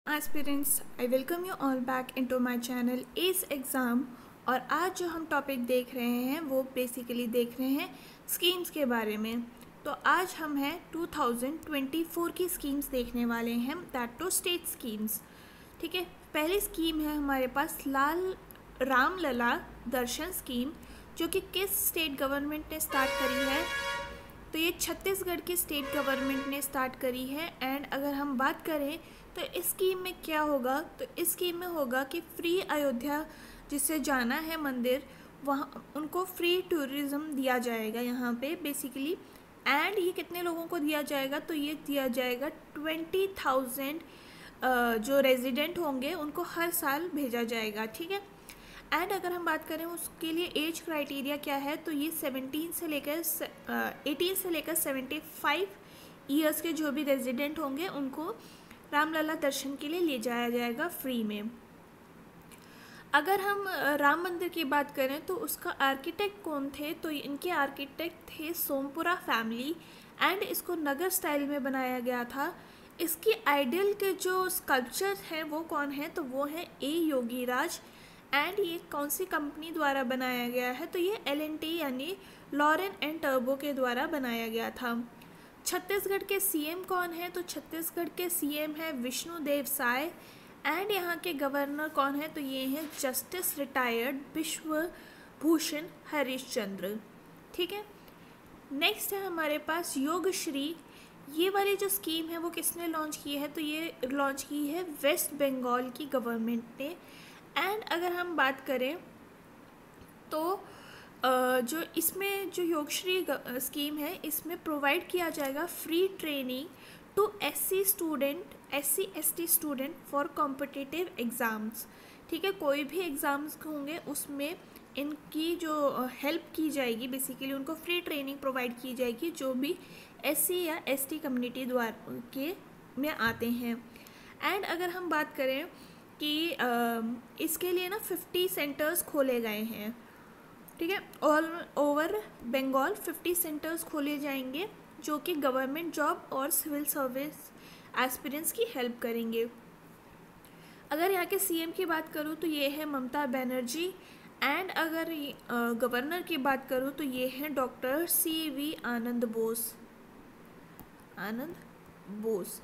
Aspirants, I welcome you all back into my channel S exam. और आज जो हम टॉपिक देख रहे हैं वो बेसिकली देख रहे हैं स्कीम्स के बारे में। तो आज हम हैं 2024 की स्कीम्स देखने वाले हैं, दैट टू स्टेट स्कीम्स। ठीक है, पहली स्कीम है हमारे पास रामलला दर्शन स्कीम, जो कि किस स्टेट गवर्नमेंट ने स्टार्ट करी है? तो ये छत्तीसगढ़ की स्टेट गवर्नमेंट ने स्टार्ट करी है। एंड अगर हम बात करें तो इस स्कीम में क्या होगा, तो इस स्कीम में होगा कि फ्री अयोध्या जिसे जाना है मंदिर, वहाँ उनको फ्री टूरिज़्म दिया जाएगा यहाँ पे बेसिकली। एंड ये कितने लोगों को दिया जाएगा? तो ये दिया जाएगा 20,000 जो रेजिडेंट होंगे उनको हर साल भेजा जाएगा। ठीक है। एंड अगर हम बात करें उसके लिए एज क्राइटेरिया क्या है, तो ये 18 से लेकर 75 ईयर्स के जो भी रेजिडेंट होंगे उनको रामलला दर्शन के लिए ले जाया जाएगा फ्री में। अगर हम राम मंदिर की बात करें तो उसका आर्किटेक्ट कौन थे? तो इनके आर्किटेक्ट थे सोमपुरा फैमिली। एंड इसको नगर स्टाइल में बनाया गया था। इसकी आइडियल के जो स्कल्पचर हैं वो कौन है? तो वो है ए योगीराज। एंड ये कौन सी कंपनी द्वारा बनाया गया है? तो ये L&T यानी लॉरेन एंड टर्बो के द्वारा बनाया गया था। छत्तीसगढ़ के सीएम कौन है? तो छत्तीसगढ़ के सीएम है विष्णुदेव साय। एंड यहाँ के गवर्नर कौन है? तो ये हैं जस्टिस रिटायर्ड विश्वभूषण हरिश्चंद्र। ठीक है। नेक्स्ट है हमारे पास योगश्री। ये वाली जो स्कीम है वो किसने लॉन्च की है? तो ये लॉन्च की है वेस्ट बंगाल की गवर्नमेंट ने। एंड अगर हम बात करें तो जो इसमें जो योगश्री स्कीम है इसमें प्रोवाइड किया जाएगा free training to SC ST student for competitive exams. ठीक है, कोई भी एग्ज़ाम्स होंगे उसमें इनकी जो हेल्प की जाएगी, बेसिकली उनको फ्री ट्रेनिंग प्रोवाइड की जाएगी जो भी SC या ST कम्युनिटी द्वारा के में आते हैं। एंड अगर हम बात करें कि इसके लिए ना 50 सेंटर्स खोले गए हैं। ठीक है, ऑल ओवर बंगाल 50 सेंटर्स खोले जाएंगे जो कि गवर्नमेंट जॉब और सिविल सर्विस एस्पिरेंट्स की हेल्प करेंगे। अगर यहाँ के सीएम की बात करूँ तो ये है ममता बनर्जी। एंड अगर गवर्नर की बात करूँ तो ये है डॉक्टर CV आनंद बोस।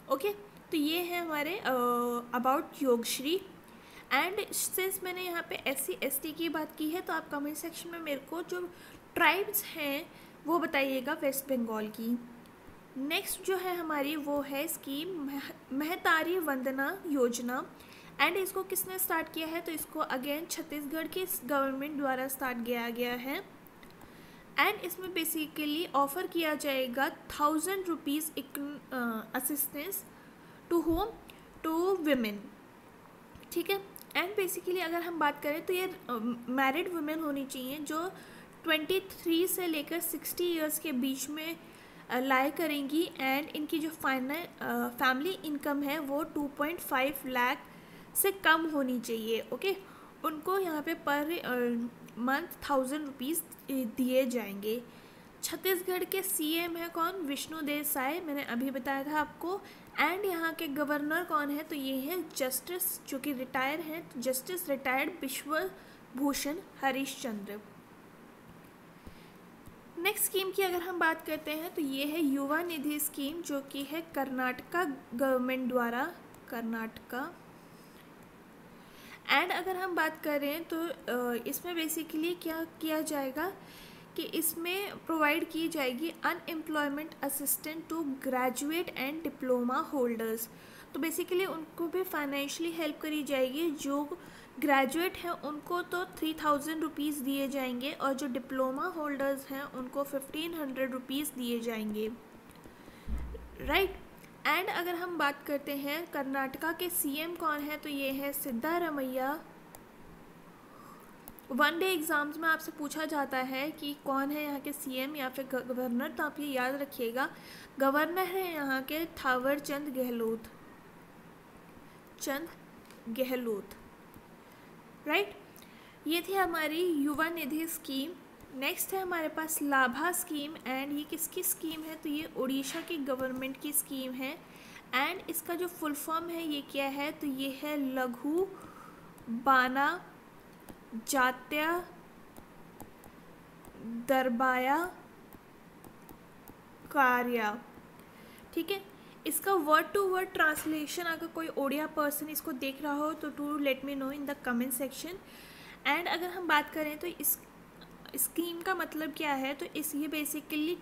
ओके, तो ये है हमारे अबाउट योगश्री। एंड सिंस मैंने यहाँ पे SC ST की बात की है तो आप कमेंट सेक्शन में मेरे को जो ट्राइब्स हैं वो बताइएगा वेस्ट बंगाल की। नेक्स्ट जो है हमारी वो है स्कीम महतारी वंदना योजना। एंड इसको किसने स्टार्ट किया है? तो इसको अगेन छत्तीसगढ़ की गवर्नमेंट द्वारा स्टार्ट किया गया है। एंड इसमें बेसिकली ऑफ़र किया जाएगा 1,000 rupees assistance to home to women. ठीक है। एंड बेसिकली अगर हम बात करें तो ये मैरिड वुमेन होनी चाहिए जो 23 से लेकर 60 ईयर्स के बीच में लाए करेंगी। एंड इनकी जो फाइनल फैमिली इनकम है वो 2.5 लाख से कम होनी चाहिए। ओके, उनको यहाँ पे पर मंथ 1,000 रुपीज़ दिए जाएंगे। छत्तीसगढ़ के सीएम है कौन? विष्णुदेव साय, मैंने अभी बताया था आपको। एंड यहाँ के गवर्नर कौन है? तो ये है जस्टिस जो कि रिटायर हैं, justice retired Vishwabhushan Harishchandra. Next scheme की अगर हम बात करते हैं तो ये है युवा निधि स्कीम जो कि है कर्नाटका गवर्नमेंट द्वारा, कर्नाटका। एंड अगर हम बात करें तो इसमें बेसिकली क्या किया जाएगा कि इसमें प्रोवाइड की जाएगी unemployment assistant to graduate and diploma holders. तो बेसिकली उनको भी फाइनेंशियली हेल्प करी जाएगी। जो ग्रेजुएट हैं उनको तो 3,000 रुपीज़ दिए जाएंगे और जो डिप्लोमा होल्डर्स हैं उनको 1,500 रुपीज़ दिए जाएंगे। राइट। एंड अगर हम बात करते हैं कर्नाटका के सीएम कौन है? तो ये है सिद्धारमैया। वन डे एग्ज़ाम्स में आपसे पूछा जाता है कि कौन है यहाँ के सीएम या फिर गवर्नर, तो आप ये याद रखिएगा गवर्नर है यहाँ के थावर चंद गहलोत। राइट, ये थी हमारी युवा निधि स्कीम। नेक्स्ट है हमारे पास लाभा स्कीम। एंड ये किसकी स्कीम है? तो ये उड़ीसा की गवर्नमेंट की स्कीम है। एंड इसका जो फुल फॉर्म है ये क्या है, तो ये है लघु बाना जात्या दरबाया कार्या। ठीक है, इसका वर्ड टू वर्ड ट्रांसलेशन अगर कोई ओडिया पर्सन इसको देख रहा हो तो to let me know in the comment section. And अगर हम बात करें तो इस स्कीम का मतलब क्या है, तो ये बेसिकली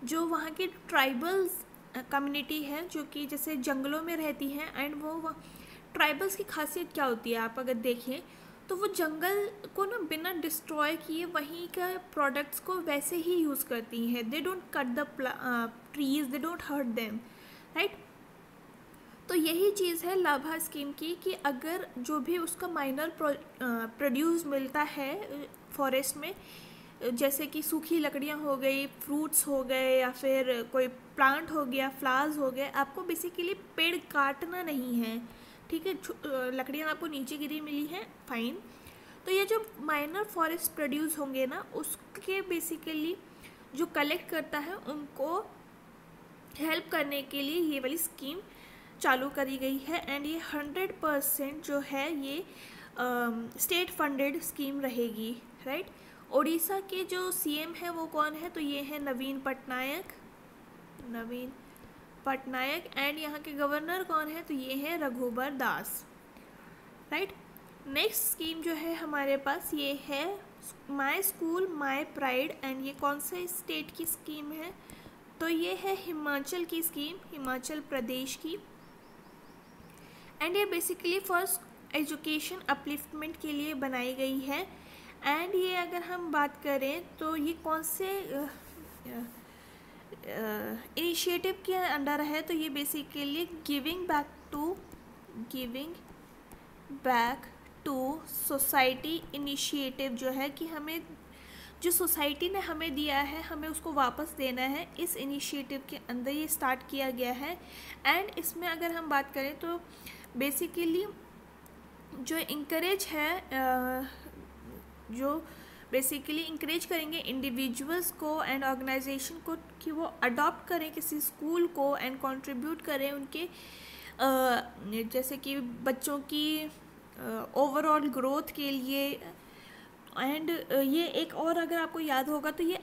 जो वहाँ की ट्राइबल्स कम्युनिटी है जो कि जैसे जंगलों में रहती हैं, एंड वो ट्राइबल्स की खासियत क्या होती है आप अगर देखें तो वो जंगल को ना बिना डिस्ट्रॉय किए वहीं का प्रोडक्ट्स को वैसे ही यूज़ करती हैं। They don't cut the trees, they don't hurt them, right. तो यही चीज़ है लाभा स्कीम की कि अगर जो भी उसका माइनर प्रोड्यूस मिलता है फॉरेस्ट में, जैसे कि सूखी लकड़ियाँ हो गई, फ्रूट्स हो गए, या फिर कोई प्लांट हो गया, फ्लावर्स हो गए, आपको बेसिकली पेड़ काटना नहीं है। ठीक है, लकड़ियाँ आपको नीचे गिरी मिली हैं, फाइन। तो ये जो माइनर फॉरेस्ट प्रोड्यूस होंगे ना, उसके बेसिकली जो कलेक्ट करता है उनको हेल्प करने के लिए ये वाली स्कीम चालू करी गई है। एंड ये 100% जो है ये स्टेट फंडेड स्कीम रहेगी, राइट। उड़ीसा के जो सीएम है वो कौन है, तो ये है नवीन पटनायक। एंड यहाँ के गवर्नर कौन है, तो ये है Raghubar Das, right. Next scheme जो है हमारे पास ये है my school my pride. And ये कौन से स्टेट की स्कीम है, तो ये है हिमाचल की स्कीम, हिमाचल प्रदेश की। एंड ये बेसिकली फॉर एजुकेशन अपलिफ्टमेंट के लिए बनाई गई है। एंड ये अगर हम बात करें तो ये कौन से इनिशिएटिव के अंडर है, तो ये basically giving back to society initiative जो है कि हमें जो सोसाइटी ने हमें दिया है हमें उसको वापस देना है, इस इनिशिएटिव के अंदर ये स्टार्ट किया गया है। एंड इसमें अगर हम बात करें तो बेसिकली जो इंकरेज है, जो बेसिकली इंकरेज करेंगे इंडिविजुअल्स को एंड ऑर्गेनाइजेशन को कि वो अडॉप्ट करें किसी स्कूल को एंड कंट्रीब्यूट करें उनके जैसे कि बच्चों की ओवरऑल ग्रोथ के लिए। एंड ये एक और अगर आपको याद होगा तो ये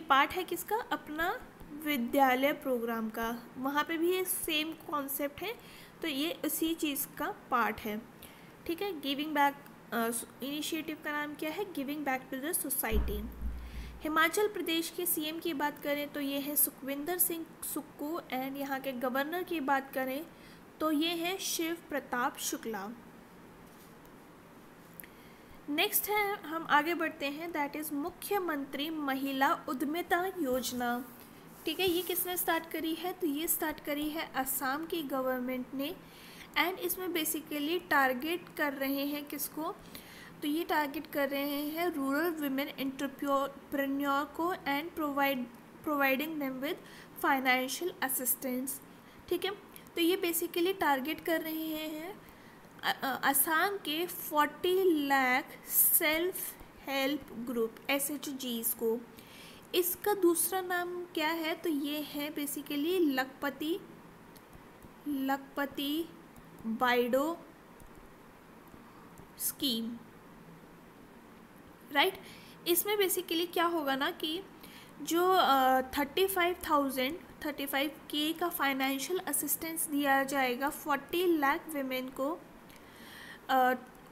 पार्ट है किसका, अपना विद्यालय प्रोग्राम का, वहाँ पे भी ये सेम कॉन्सेप्ट है, तो ये उसी चीज़ का पार्ट है। ठीक है, गिविंग बैक इनिशिएटिव का नाम क्या है, giving back to the society. Himachal Pradesh के सीएम की बात करें तो ये है सुखविंदर सिंह सुक्खू। एंड यहाँ के गवर्नर की बात करें तो ये है शिव प्रताप शुक्ला। नेक्स्ट है, हम आगे बढ़ते हैं, दैट इज़ मुख्यमंत्री महिला उद्यमिता योजना। ठीक है, ये किसने स्टार्ट करी है, तो ये स्टार्ट करी है असम की गवर्नमेंट ने। एंड इसमें बेसिकली टारगेट कर रहे हैं किसको, तो ये टारगेट कर रहे हैं रूरल वुमेन एंटरप्रेन्योर को and providing them with financial assistance. ठीक है, तो ये बेसिकली टारगेट कर रहे हैं असम के 40 lakh self help group SHGs को। इसका दूसरा नाम क्या है, तो ये है बेसिकली लखपति बाइडो स्कीम, राइट। इसमें बेसिकली क्या होगा ना कि जो 35K का फाइनेंशियल असिस्टेंस दिया जाएगा 40 लाख विमेन को,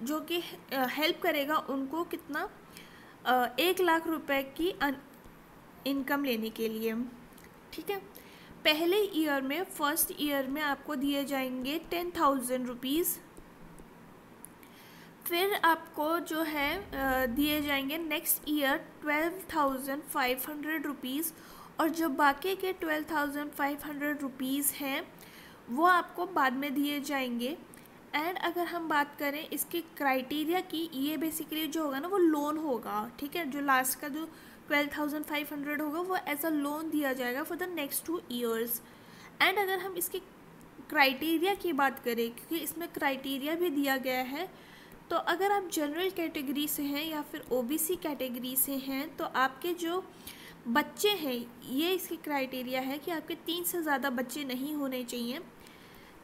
जो कि हेल्प करेगा उनको कितना 1 लाख रुपए की इनकम लेने के लिए। ठीक है, पहले ईयर में, फर्स्ट ईयर में आपको दिए जाएंगे 10,000 रुपीज़। फिर आपको जो है दिए जाएंगे नेक्स्ट ईयर 12,500 रुपीज़। और जो बाकी के 12,500 रुपीज़ हैं वो आपको बाद में दिए जाएंगे। एंड अगर हम बात करें इसके क्राइटेरिया की, ये बेसिकली जो होगा ना वो लोन होगा। ठीक है, जो लास्ट का जो 12,500 होगा वो एज अ लोन दिया जाएगा for the next 2 years. And अगर हम इसके क्राइटेरिया की बात करें, क्योंकि इसमें क्राइटेरिया भी दिया गया है, तो अगर आप जनरल कैटेगरी से हैं या फिर OBC कैटेगरी से हैं तो आपके जो बच्चे हैं, ये इसकी क्राइटेरिया है कि आपके 3 से ज़्यादा बच्चे नहीं होने चाहिए,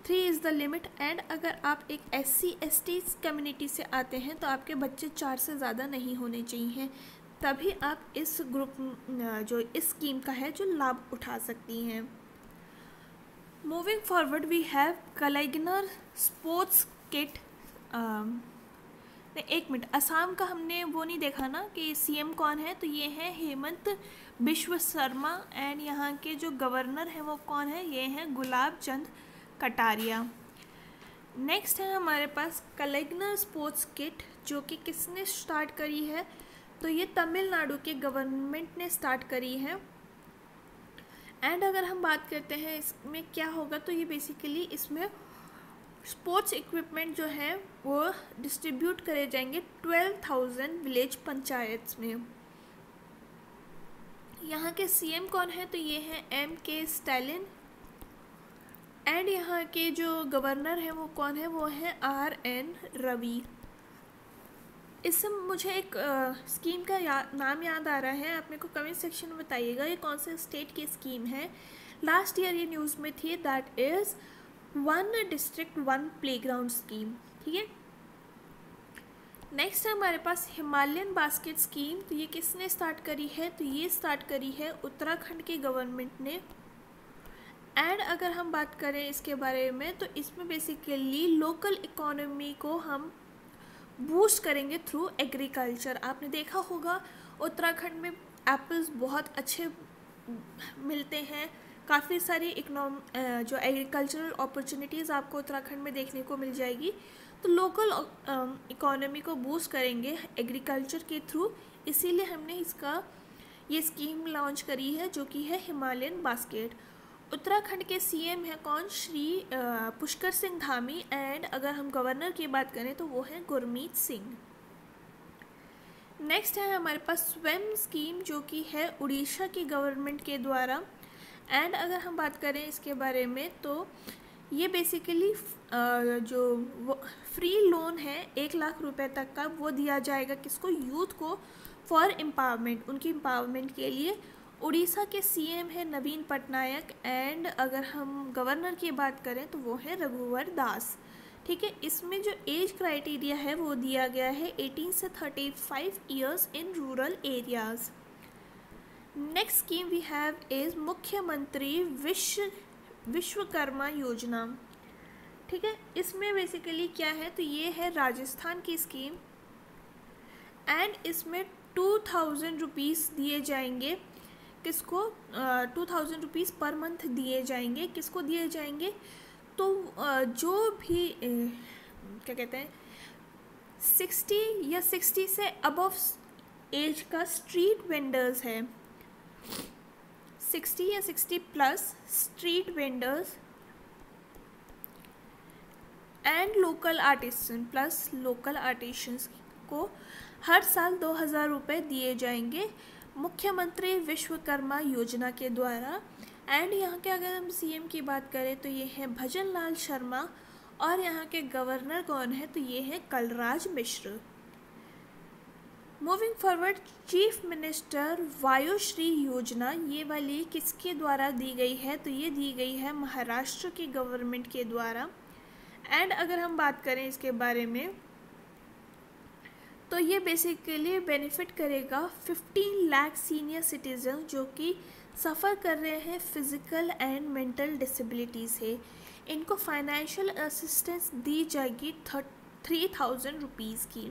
3 इज़ द लिमिट। एंड अगर आप एक SC/ST कम्युनिटी से आते हैं तो आपके बच्चे 4 से ज़्यादा नहीं होने चाहिए, तभी आप इस ग्रुप जो इस स्कीम का है जो लाभ उठा सकती हैं। Moving forward we have Kalaignar sports kit. एक मिनट, असम का हमने वो नहीं देखा ना कि CM कौन है, तो ये है हेमंत बिश्व शर्मा। एंड यहाँ के जो गवर्नर हैं वो कौन है, ये हैं गुलाब चंद कटारिया। नेक्स्ट है हमारे पास कलाइगनर स्पोर्ट्स किट, जो कि किसने स्टार्ट करी है, तो ये तमिलनाडु के गवर्नमेंट ने स्टार्ट करी है। एंड अगर हम बात करते हैं इसमें क्या होगा, तो ये बेसिकली इसमें स्पोर्ट्स इक्विपमेंट जो है वो डिस्ट्रीब्यूट करे जाएंगे 12,000 विलेज पंचायत में। यहाँ के CM कौन है, तो ये है MK स्टैलिन। एंड यहाँ के जो गवर्नर हैं वो कौन है, वो है RN रवि। इससे मुझे एक स्कीम का नाम याद आ रहा है, आप मेरे को कमेंट सेक्शन में बताइएगा ये कौन से स्टेट की स्कीम है। लास्ट ईयर ये न्यूज़ में थी, that is 1 district 1 playground scheme. ठीक है, नेक्स्ट है हमारे पास हिमालयन बास्केट स्कीम। तो ये किसने स्टार्ट करी है, तो ये स्टार्ट करी है उत्तराखंड के गवर्नमेंट ने। एंड अगर हम बात करें इसके बारे में, तो इसमें बेसिकली लोकल इकोनॉमी को हम बूस्ट करेंगे थ्रू एग्रीकल्चर। आपने देखा होगा उत्तराखंड में एप्पल्स बहुत अच्छे मिलते हैं, काफ़ी सारी जो एग्रीकल्चरल अपॉर्चुनिटीज़ आपको उत्तराखंड में देखने को मिल जाएगी। तो लोकल इकोनॉमी को बूस्ट करेंगे एग्रीकल्चर के थ्रू, इसीलिए हमने ये स्कीम लॉन्च करी है, जो कि है हिमालयन बास्केट। उत्तराखंड के CM है कौन, श्री पुष्कर सिंह धामी। एंड अगर हम गवर्नर की बात करें तो वो है गुरमीत सिंह। नेक्स्ट है हमारे पास स्वयं स्कीम, जो कि है उड़ीसा की गवर्नमेंट के द्वारा। एंड अगर हम बात करें इसके बारे में, तो ये बेसिकली जो फ्री लोन है 1 लाख रुपए तक का, वो दिया जाएगा किसको, यूथ को, फॉर एम्पावरमेंट, उनकी एम्पावरमेंट के लिए। उड़ीसा के CM है नवीन पटनायक। एंड अगर हम गवर्नर की बात करें तो वो है रघुवर दास। ठीक है, इसमें जो एज क्राइटेरिया है वो दिया गया है 18 से 35 years in rural areas. Next scheme we have is Mukhyamantri Vishwakarma योजना। ठीक है, इसमें बेसिकली क्या है, तो ये है राजस्थान की स्कीम। एंड इसमें 2,000 रुपीज़ दिए जाएंगे किसको, 2,000 रुपीज़ पर मंथ दिए जाएंगे। किसको दिए जाएंगे, तो जो भी क्या कहते हैं 60 या 60 से अबव एज का स्ट्रीट वेंडर्स है, 60 या 60 plus street vendors and local artisan plus local artisans को हर साल 2,000 रुपये दिए जाएंगे मुख्यमंत्री विश्वकर्मा योजना के द्वारा। एंड यहाँ के अगर हम CM की बात करें तो ये है भजन लाल शर्मा। और यहाँ के गवर्नर कौन है, तो ये है Kalraj Mishra. Moving forward, chief minister वायुश्री योजना, ये वाली किसके द्वारा दी गई है, तो ये दी गई है महाराष्ट्र की गवर्नमेंट के द्वारा। एंड अगर हम बात करें इसके बारे में, तो ये बेसिकली बेनिफिट करेगा 15 लाख सीनियर सिटीजन जो कि सफ़र कर रहे हैं फिज़िकल एंड मेंटल डिसेबिलिटी से। इनको फाइनेंशियल असिस्टेंस दी जाएगी 3,000 रुपीज़ की।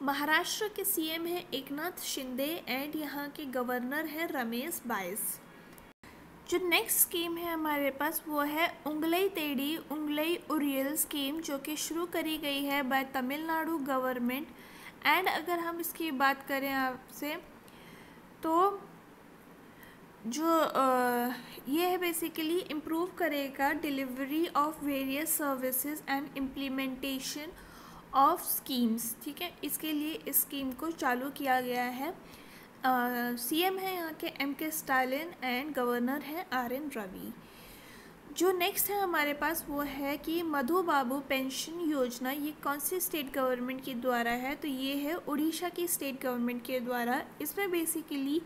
महाराष्ट्र के CM है एकनाथ शिंदे। एंड यहाँ के गवर्नर हैं रमेश बाइस। जो नेक्स्ट स्कीम है हमारे पास वो है उंगलई तेड़ी उंगलई उरियल स्कीम, जो कि शुरू करी गई है बाय तमिलनाडु गवर्नमेंट। एंड अगर हम इसकी बात करें आपसे, तो जो ये है बेसिकली इम्प्रूव करेगा delivery of various services and implementation of schemes. ठीक है, इसके लिए इस स्कीम को चालू किया गया है। CM है यहाँ के MK स्टालिन एंड गवर्नर है RN रवि। जो नेक्स्ट है हमारे पास वो है कि मधु बाबू पेंशन योजना। ये कौन सी स्टेट गवर्नमेंट के द्वारा है, तो ये है उड़ीसा की स्टेट गवर्नमेंट के द्वारा। इसमें बेसिकली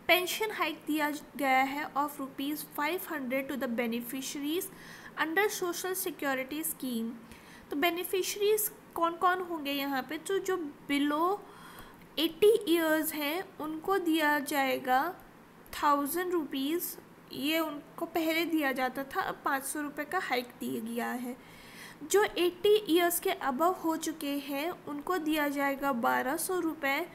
पेंशन हाइक दिया गया है of ₹500 to the beneficiaries under social security scheme. तो बेनिफिशरीज कौन कौन होंगे यहाँ पे? तो जो बिलो 80 ईयर्स हैं उनको दिया जाएगा ₹1000। ये उनको पहले दिया जाता था, अब ₹500 का हाइक दिया गया है। जो 80 ईयर्स के अबव हो चुके हैं उनको दिया जाएगा ₹1200।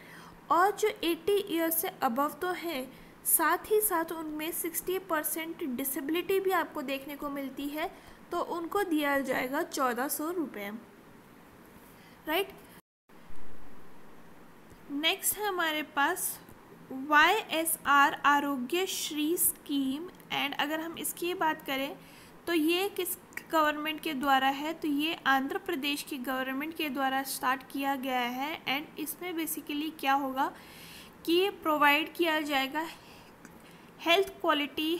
और जो 80 ईयर्स से अबव तो हैं, साथ ही साथ उनमें 60% डिसेबिलिटी भी आपको देखने को मिलती है, तो उनको दिया जाएगा ₹1400। राइट। नेक्स्ट है हमारे पास YSR आरोग्य श्री स्कीम। एंड अगर हम इसकी बात करें तो ये किस गवर्नमेंट के द्वारा है? तो ये आंध्र प्रदेश की गवर्नमेंट के द्वारा स्टार्ट किया गया है। एंड इसमें बेसिकली क्या होगा कि ये प्रोवाइड किया जाएगा health quality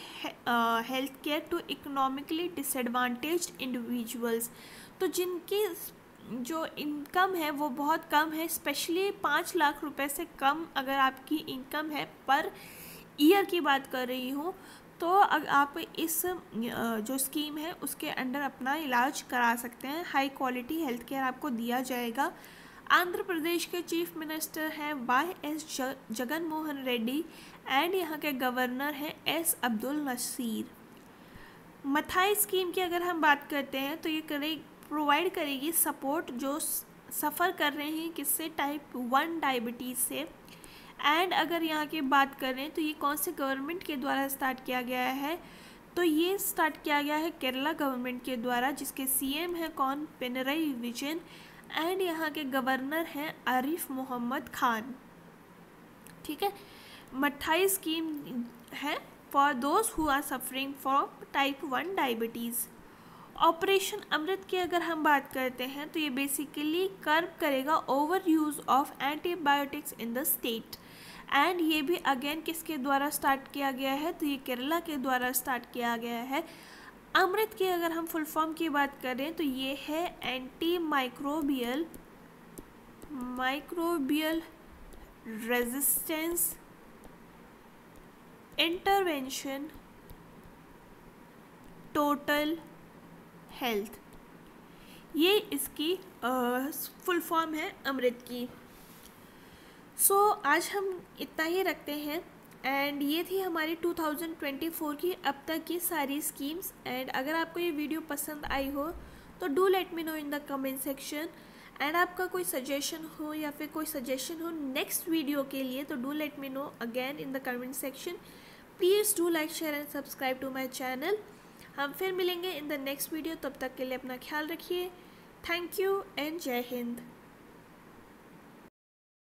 health care to economically disadvantaged individuals. तो जिनकी जो इनकम है वो बहुत कम है, स्पेशली 5 लाख रुपए से कम अगर आपकी इनकम है पर ईयर की बात कर रही हूँ, तो आप इस जो स्कीम है उसके अंडर अपना इलाज करा सकते हैं। हाई क्वालिटी हेल्थ केयर आपको दिया जाएगा। आंध्र प्रदेश के चीफ मिनिस्टर हैं YS जगन मोहन रेड्डी एंड यहाँ के गवर्नर हैं S अब्दुल नसीर। मथाई स्कीम की अगर हम बात करते हैं तो ये प्रोवाइड करेगी सपोर्ट जो सफ़र कर रहे हैं किससे? टाइप 1 डायबिटीज़ से। एंड अगर यहाँ की बात करें तो ये कौन से गवर्नमेंट के द्वारा स्टार्ट किया गया है? तो ये स्टार्ट किया गया है केरला गवर्नमेंट के द्वारा, जिसके CM हैं कौन? पिनरई विजयन। एंड यहाँ के गवर्नर हैं आरिफ मोहम्मद खान। ठीक है। मथाई स्कीम है for those who are suffering from type 1 diabetes. Operation Amrit की अगर हम बात करते हैं तो ये बेसिकली कर्ब करेगा over use of antibiotics in the state. And ये भी अगेन किसके द्वारा स्टार्ट किया गया है? तो ये केरला के द्वारा स्टार्ट किया गया है। अमृत की अगर हम फुल फॉर्म की बात करें तो ये है anti microbial resistance intervention total health. ये इसकी फुल फॉर्म है अमृत की। सो आज हम इतना ही रखते हैं। एंड ये थी हमारी 2024 की अब तक की सारी स्कीम्स। एंड अगर आपको ये वीडियो पसंद आई हो तो do let me know in the comment section. And आपका कोई सजेशन हो या फिर कोई सजेशन हो नेक्स्ट वीडियो के लिए तो do let me know again in the comment section. Please do like share and subscribe to my channel. हम फिर मिलेंगे इन द नेक्स्ट वीडियो, तब तक के लिए अपना ख्याल रखिए। थैंक यू एंड जय हिंद।